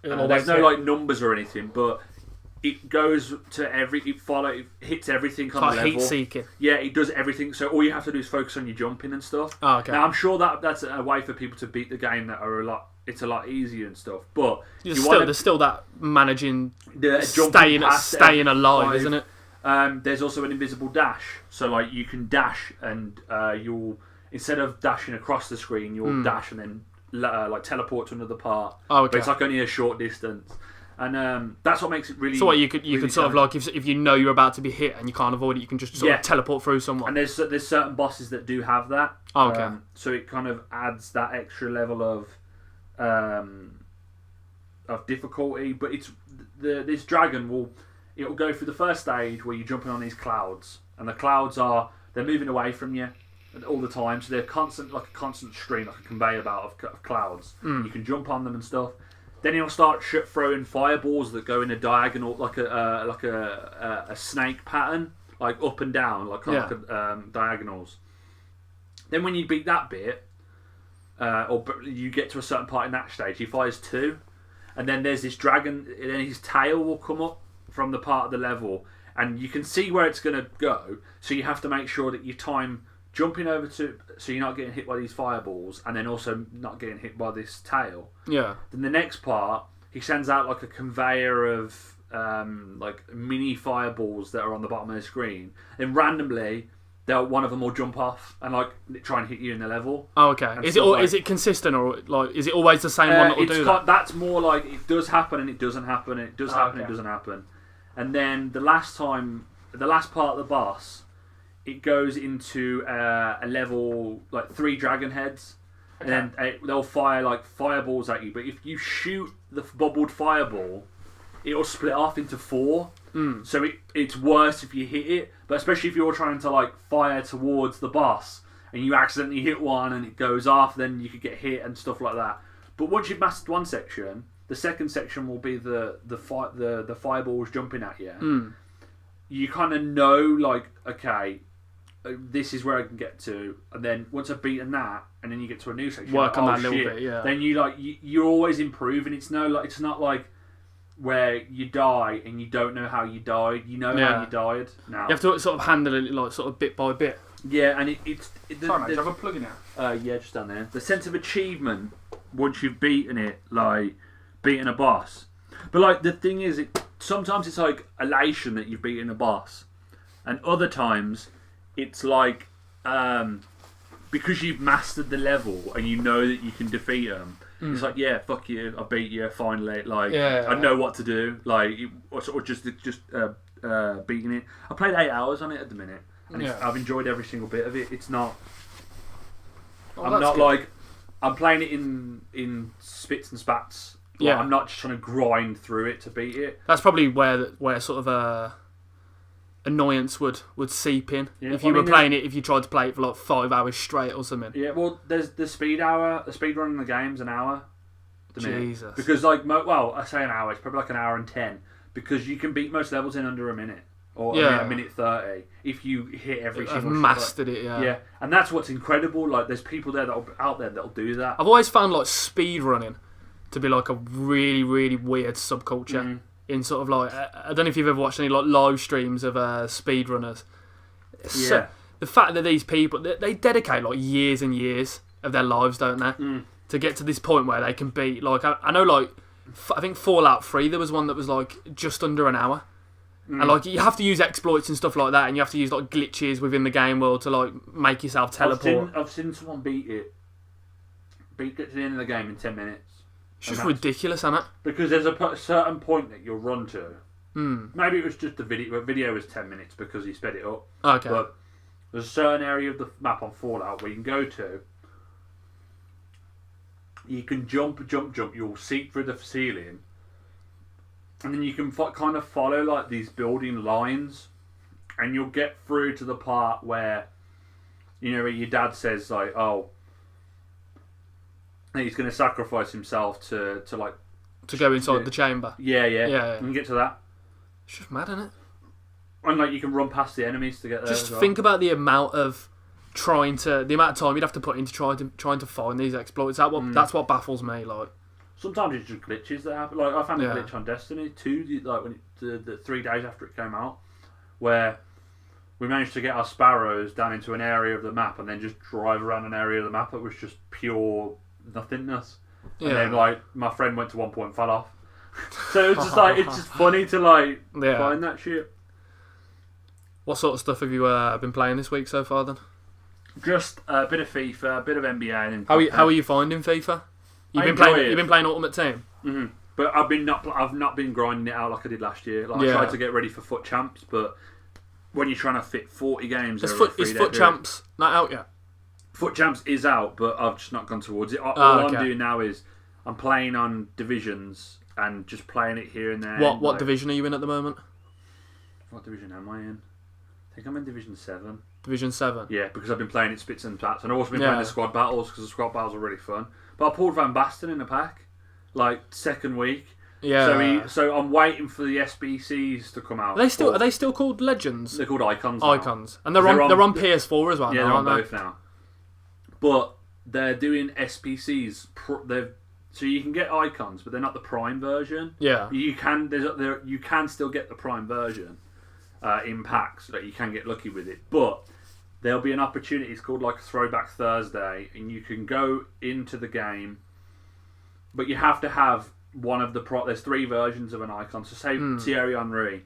there's no like numbers or anything. But it goes to it hits everything on the level. Heat seeking. Yeah, it does everything. So all you have to do is focus on your jumping and stuff. Oh, okay. Now I'm sure that's a way for people to beat the game that are it's a lot easier and stuff. But there's still that managing staying alive, isn't it? There's also an invisible dash. So like you can dash and you'll, instead of dashing across the screen, you'll dash and then like teleport to another part. Oh, okay. But it's like only a short distance. And that's what makes it really. So what you could sort of like if you know you're about to be hit and you can't avoid it, you can just sort of teleport through someone. And there's certain bosses that do have that. Oh, okay. So it kind of adds that extra level of difficulty. But this dragon it'll go through the first stage where you're jumping on these clouds, and the clouds they're moving away from you all the time. So they're like a constant stream, like a conveyor belt of clouds. You can jump on them and stuff. Then he'll start throwing fireballs that go in a diagonal, like a snake pattern, like up and down, like diagonals. Then when you beat that bit, or you get to a certain part in that stage, he fires 2, and then there's this dragon, and then his tail will come up from the part of the level, and you can see where it's going to go. So you have to make sure that you time jumping over to, so you're not getting hit by these fireballs, and then also not getting hit by this tail. Yeah. Then the next part, he sends out like a conveyor of like mini fireballs that are on the bottom of the screen. Then randomly, one of them will jump off and like try and hit you in the level. Oh, okay. Is it consistent, or like is it always the same one that will do that? That's more like it does happen and it doesn't happen. And it does happen and it doesn't happen. And then the last part of the boss, it goes into a level like 3 dragon heads, and then they'll fire like fireballs at you. But if you shoot the bubbled fireball, it'll split off into 4. So it's worse if you hit it. But especially if you're trying to like fire towards the boss and you accidentally hit one and it goes off, then you could get hit and stuff like that. But once you've mastered one section, the second section will be the fireballs jumping at you. You kind of know like, okay, this is where I can get to, and then once I've beaten that, and then you get to a new section, work on that little bit, yeah. Then you're always improving. It's not like where you die and you don't know how you died. You know how you died. Now you have to sort of handle it like sort of bit by bit. Yeah, and Sorry, mate, do you have a plug in there? Yeah, just down there. The sense of achievement once you've beaten it, like beaten a boss. But like the thing is, sometimes it's like elation that you've beaten a boss, and other times it's like because you've mastered the level and you know that you can defeat them. It's like, yeah, fuck you, I beat you finally. Like I know what to do. Like or just beating it. I played 8 hours on it at the minute, and I've enjoyed every single bit of it. It's not. I'm not good. Like I'm playing it in spits and spats. Like, I'm not just trying to grind through it to beat it. That's probably where sort of annoyance would seep in if you were playing it. If you tried to play it for like 5 hours straight or something. Yeah, well, there's the speed hour. The speed run in the game's an hour. Jesus. Because like, I say an hour. It's probably like an hour and 10 because you can beat most levels in under a minute or a minute 30 if you hit every single. I've mastered it. Yeah. Yeah, and that's what's incredible. Like, there's people out there that'll do that. I've always found like speed running to be like a really, really weird subculture. In sort of like, I don't know if you've ever watched any like live streams of speedrunners. So, the fact that these people, they dedicate like years and years of their lives, don't they, to get to this point where they can beat, like, I know like, I think Fallout 3, there was one that was like just under an hour. And like, you have to use exploits and stuff like that, and you have to use like glitches within the game world to like make yourself teleport. I've seen someone get to the end of the game in 10 minutes. It's just ridiculous, isn't it? Because there's a certain point that you'll run to. Maybe it was just the video. The video was 10 minutes because he sped it up. Okay. But there's a certain area of the map on Fallout where you can go to. You can jump. You'll seep through the ceiling. And then you can kind of follow like these building lines. and you'll get through to the part where, where your dad says like, oh, he's going to sacrifice himself to go inside the chamber. Yeah. Yeah. You get to that. It's just mad, isn't it? And like you can run past the enemies to get there. Just think about the amount of time you'd have to put into trying to find these exploits. That's what baffles me. Like sometimes it's just glitches that happen. Like I found a glitch on Destiny 2, like when the 3 days after it came out, where we managed to get our sparrows down into an area of the map and then just drive around an area of the map that was just pure nothingness. And then like my friend went to one point and fell off. So it's just like it's just funny to like find that shit. What sort of stuff have you been playing this week so far then? Just a bit of FIFA, a bit of NBA. And how are you finding FIFA? You've been playing Ultimate Team. Mm-hmm. But I've not been grinding it out like I did last year. Like I tried to get ready for Foot Champs, but when you're trying to fit 40 games, is Foot Champs not out yet? Foot Champs is out, but I've just not gone towards it. All I'm doing now is I'm playing on divisions and just playing it here and there. What division are you in at the moment? What division am I in? I think I'm in Division 7. Division 7? Yeah, because I've been playing it spits and spats. And I've also been playing the squad battles, because the squad battles are really fun. But I pulled Van Basten in the pack, like, second week. Yeah. So I'm waiting for the SBCs to come out. Are they still called Legends? They're called Icons now. Icons. And they're on PS4 as well now, they're on both now. But they're doing SBCs. So you can get Icons, but they're not the Prime version. Yeah. You can still get the Prime version. In packs, so that you can get lucky with it, but there'll be an opportunity. It's called like a Throwback Thursday, and you can go into the game, but you have to have one of the there's 3 versions of an icon. So say Thierry Henry,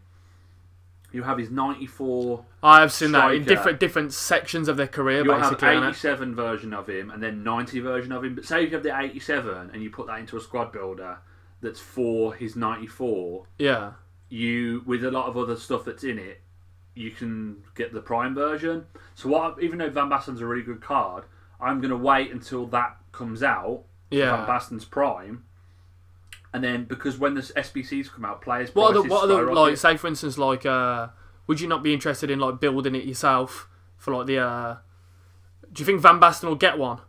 you have his 94. I've seen striker. That in different sections of their career. You'll have 87 version of him, and then 90 version of him. But say if you have the 87 and you put that into a squad builder that's for his 94. Yeah. You, with a lot of other stuff that's in it, you can get the Prime version. So even though Van Basten's a really good card, I'm going to wait until that comes out. Yeah. Van Basten's Prime. And then, because when the SBCs come out, players' what prices are the skyrocket. say for instance, like, would you not be interested in like building it yourself for like the? Do you think Van Basten will get one?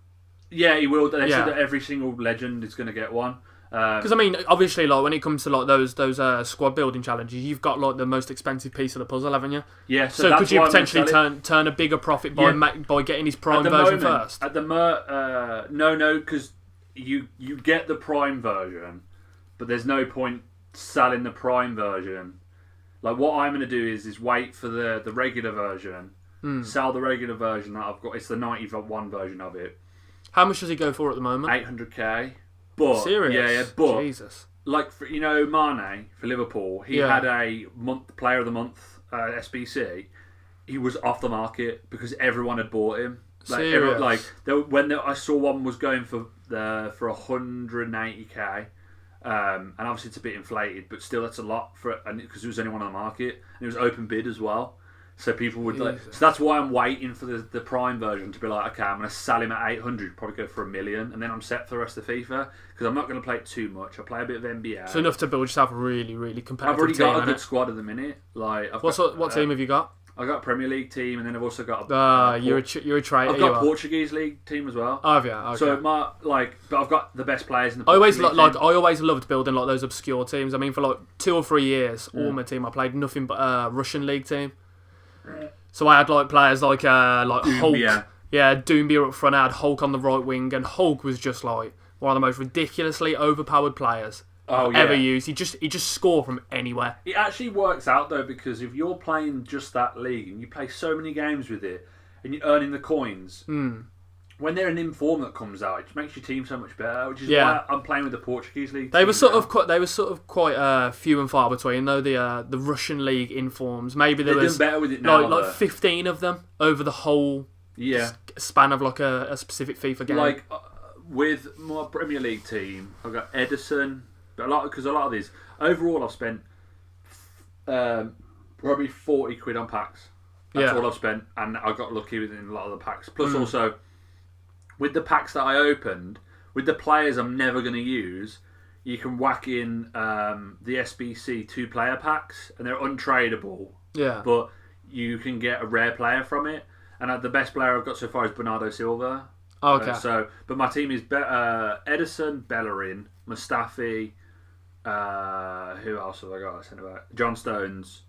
Yeah, he will. They said that every single legend is going to get one. Because I mean, obviously, like when it comes to like those squad building challenges, you've got like the most expensive piece of the puzzle, haven't you? Yeah. So could you potentially turn a bigger profit by getting his Prime version first? At the no, because you get the Prime version, but there's no point selling the Prime version. Like what I'm going to do is wait for the regular version, sell the regular version that I've got. It's the 91 version of it. How much does he go for at the moment? 800k. But serious? But Jesus. Like for, Mane for Liverpool, he had a Player of the Month SBC. He was off the market because everyone had bought him. Serious? I saw one was going for 180k, and obviously it's a bit inflated, but still that's a lot because there was only one on the market and it was open bid as well. So people would so that's why I'm waiting for the Prime version to be like, okay, I'm going to sell him at 800, probably go for $1 million, and then I'm set for the rest of FIFA because I'm not going to play it too much. I play a bit of NBA. So enough to build yourself a really, really competitive team. I've already got a good innit? squad at the minute. Like, what team have you got? I've got a Premier League team, and then I've also got you're a traitor. I've got a Portuguese league team as well. Oh, have you? Okay. So but I've got the best players in the. I always loved building like those obscure teams. I mean, for like 2 or 3 years, all my team I played nothing but Russian league team. So I had like players like Hulk, Doumbia up front. I had Hulk on the right wing, and Hulk was just like one of the most ridiculously overpowered players ever used. He just scored from anywhere. It actually works out though, because if you're playing just that league and you play so many games with it, and you're earning the coins, when they're an inform that comes out, it just makes your team so much better. Which is why I'm playing with the Portuguese league. They were sort of quite few and far between though. The Russian league informs. Maybe there was doing better with it now, like 15 of them over the whole span of like a specific FIFA game. Like with my Premier League team, I've got Edison, but a lot of these overall I've spent probably 40 quid on packs. That's all I've spent, and I got lucky within a lot of the packs. Plus also, with the packs that I opened, with the players I'm never going to use, you can whack in the SBC 2-player packs, and they're untradeable. Yeah. But you can get a rare player from it. And the best player I've got so far is Bernardo Silva. Oh, okay. But my team is Edison, Bellerin, Mustafi. Who else have I got? John Stones,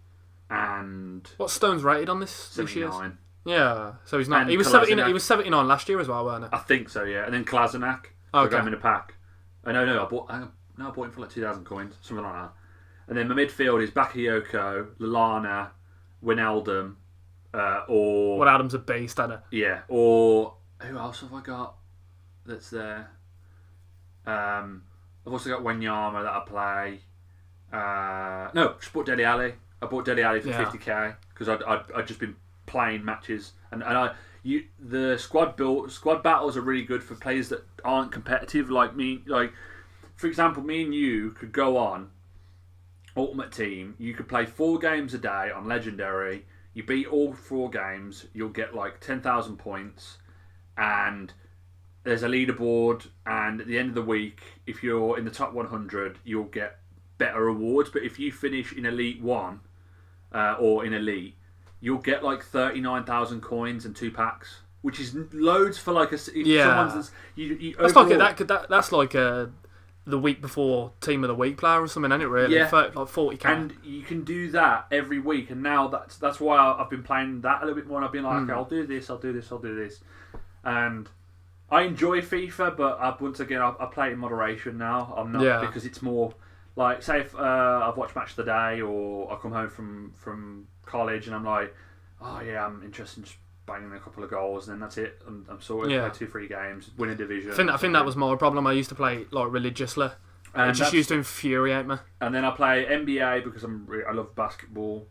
and What's Stones rated on this 79. Yeah, so he's not. And He was 70. He was 79 last year as well, weren't he? I think so, yeah. And then Klazenak. I got him in a pack. No, I bought him for like 2,000 coins, something like that. And then my midfield is Bakayoko, Lallana, Wijnaldum, or... Well, Adam's a beast, isn't he? Yeah, or... Who else have I got that's there? I've also got Wanyama that I play. No, just bought Dele Alli. I bought Dele Alli for 50k because I'd just been playing matches, and the squad battles are really good for players that aren't competitive like me. Like, for example, me and you could go on Ultimate Team. You could play 4 games a day on Legendary. You beat all 4 games, you'll get like 10,000 points, and there's a leaderboard. And at the end of the week, if you're in the top 100, you'll get better rewards. But if you finish in Elite 1 or in Elite, you'll get like 39,000 coins and 2 packs, which is loads for like someone's. That's overall, that's like the week before Team of the Week player or something, isn't it? Really, yeah. Like 40k. And you can do that every week. And now that's why I've been playing that a little bit more. And I've been like, okay, I'll do this, I'll do this, I'll do this. And I enjoy FIFA, but once again, I play it in moderation now. I'm not because it's more like, say if I've watched Match of the Day, or I come home from college and I'm like, oh yeah, I'm interested in just banging a couple of goals, and then that's it. I'm sorted. Play 2-3 games, win a division. I think that was my problem. I used to play like religiously. And it just used to infuriate me. And then I play NBA because I love basketball.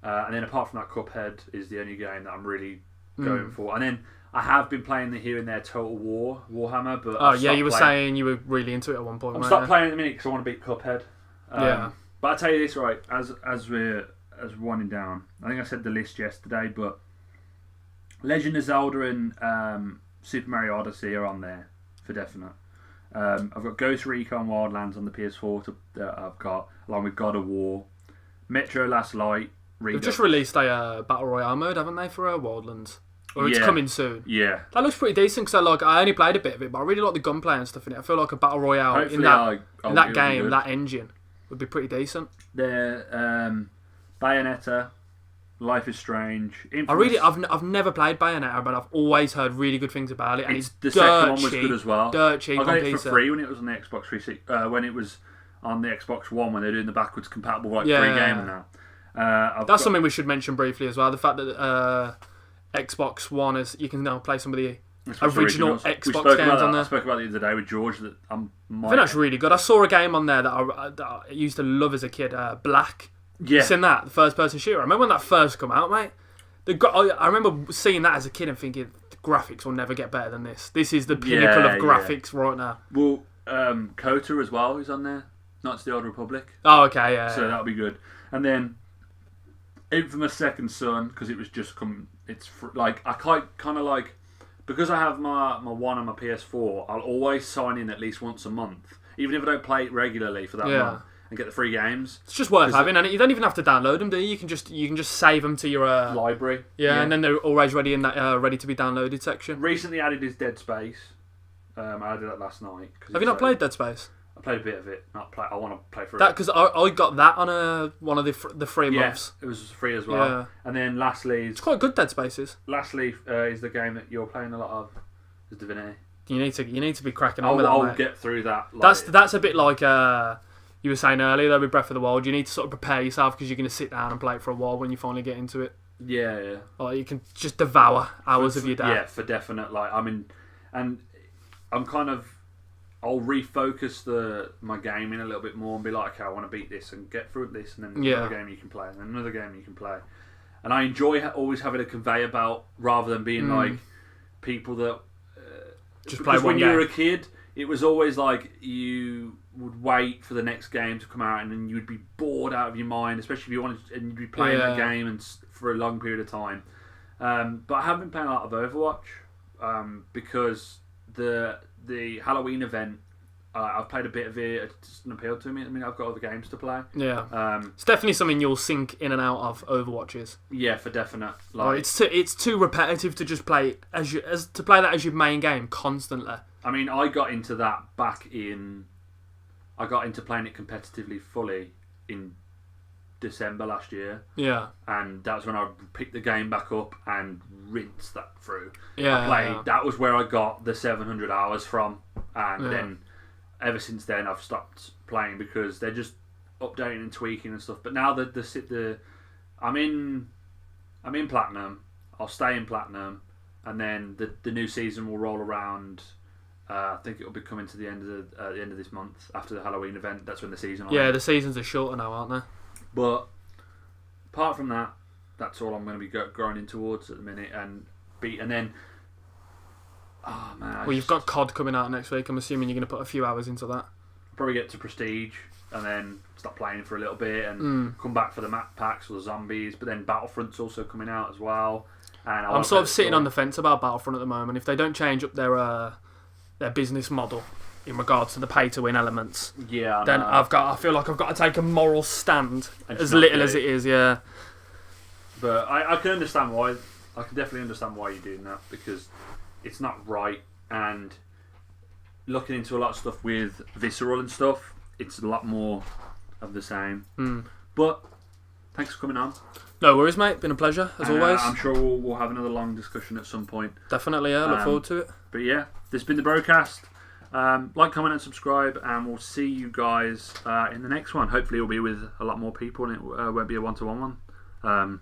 And then apart from that, Cuphead is the only game that I'm really going for. And then I have been playing the here and there Total War, Warhammer. But you were saying you were really into it at one point. I'm stopped playing at the minute because I want to beat Cuphead. Yeah. But I'll tell you this, right, as we're winding down, I think I said the list yesterday, but Legend of Zelda and Super Mario Odyssey are on there for definite. I've got Ghost Recon Wildlands on the PS4 that I've got, along with God of War, Metro Last Light. They've just released a Battle Royale mode, haven't they, for Wildlands? Or it's coming soon. Yeah. That looks pretty decent, because I only played a bit of it, but I really like the gunplay and stuff in it. I feel like a Battle Royale in that game, that engine, would be pretty decent. The Bayonetta, Life is Strange. Infamous. I've never played Bayonetta, but I've always heard really good things about it. And it's the second one was good as well. Dirt cheap. I got it for free when it was on the Xbox 360. When it was on the Xbox One, when they're doing the backwards compatible free game and that. That's something we should mention briefly as well. The fact that Xbox One is, you can now play some of the original Xbox games on there. I spoke about it the other day with George. That I think that's really good. I saw a game on there that I used to love as a kid. Black. Yeah. You seen that? The first person shooter. I remember when that first come out, mate. I remember seeing that as a kid and thinking, the graphics will never get better than this. This is the pinnacle of graphics right now. Well, Kota as well is on there. Knights of the Old Republic. Oh, okay, yeah. So that'll be good. And then Infamous Second Son, because it was just I kind of like, because I have my one on my PS4, I'll always sign in at least once a month, even if I don't play it regularly for that month, and get the free games. It's just worth having, and you don't even have to download them, do you? You can just save them to your library. Yeah, and then they're always ready in that ready to be downloaded section. Recently added is Dead Space. I added that last night. Have you not played Dead Space? I played a bit of it. I want to play through that because I got that on one of the free months. It was free as well. Yeah. And then lastly, it's quite good. Dead Space is. Lastly, is the game that you're playing a lot of, is Divinity. You need to be cracking on with that. I'll get through that. That's a bit like you were saying earlier, though, with Breath of the Wild. You need to sort of prepare yourself because you're going to sit down and play it for a while when you finally get into it. Yeah. Like, you can just devour hours of your day. Yeah, for definite. Like, I mean, and I'm kind of, I'll refocus my gaming a little bit more and be like, okay, I want to beat this and get through this, and then another game you can play, and then another game you can play. And I enjoy always having a conveyor belt rather than being like people that just play one when game. you were a kid, it was always like you would wait for the next game to come out, and then you'd be bored out of your mind, especially if you wanted, and you'd be playing that game and for a long period of time. But I haven't been playing a lot of Overwatch because the Halloween event I've played a bit of it. It doesn't appeal to me. I mean, I've got other games to play. Yeah. It's definitely something you'll sink in and out of. Overwatch is. Yeah, for definite. It's too repetitive to just play as your main game constantly. I mean, I got into that I got into playing it competitively fully in December last year. Yeah. And that's when I picked the game back up and rinsed that through. Yeah. I played. That was where I got the 700 hours from, and then ever since then I've stopped playing because they're just updating and tweaking and stuff. But now I'm in platinum. I'll stay in platinum, and then the new season will roll around. I think it will be coming to the end of this month after the Halloween event. That's when the season. The seasons are shorter now, aren't they? But apart from that, that's all I'm going to be grinding towards at the minute. And then, oh man! Well, you've got COD coming out next week. I'm assuming you're going to put a few hours into that. Probably get to Prestige and then stop playing for a little bit and come back for the map packs or the zombies. But then Battlefront's also coming out as well. And I'm sort of sitting on the fence about Battlefront at the moment. If they don't change up their business model in regards to the pay-to-win elements, then I feel like I've got to take a moral stand, as little as it is, yeah. But I can understand why. I can definitely understand why you're doing that, because it's not right. And looking into a lot of stuff with Visceral and stuff, it's a lot more of the same. But thanks for coming on. No worries, mate. Been a pleasure, as always. I'm sure we'll have another long discussion at some point. Definitely, yeah. Look forward to it. But yeah, this has been the Brocast. Like, comment and subscribe, and we'll see you guys in the next one. Hopefully it'll be with a lot more people and it won't be a one-to-one one. I'm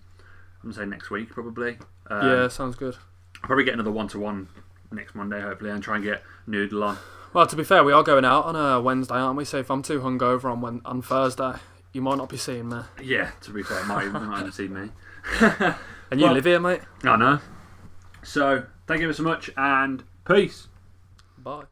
going to say next week probably. Yeah, sounds good. I'll probably get another one-to-one next Monday hopefully and try and get Noodle on. Well, to be fair, we are going out on a Wednesday, aren't we? So if I'm too hungover on Thursday, you might not be seeing me. Yeah, to be fair, might even see me. And you live here, mate. I know. So, thank you so much and peace. Bye.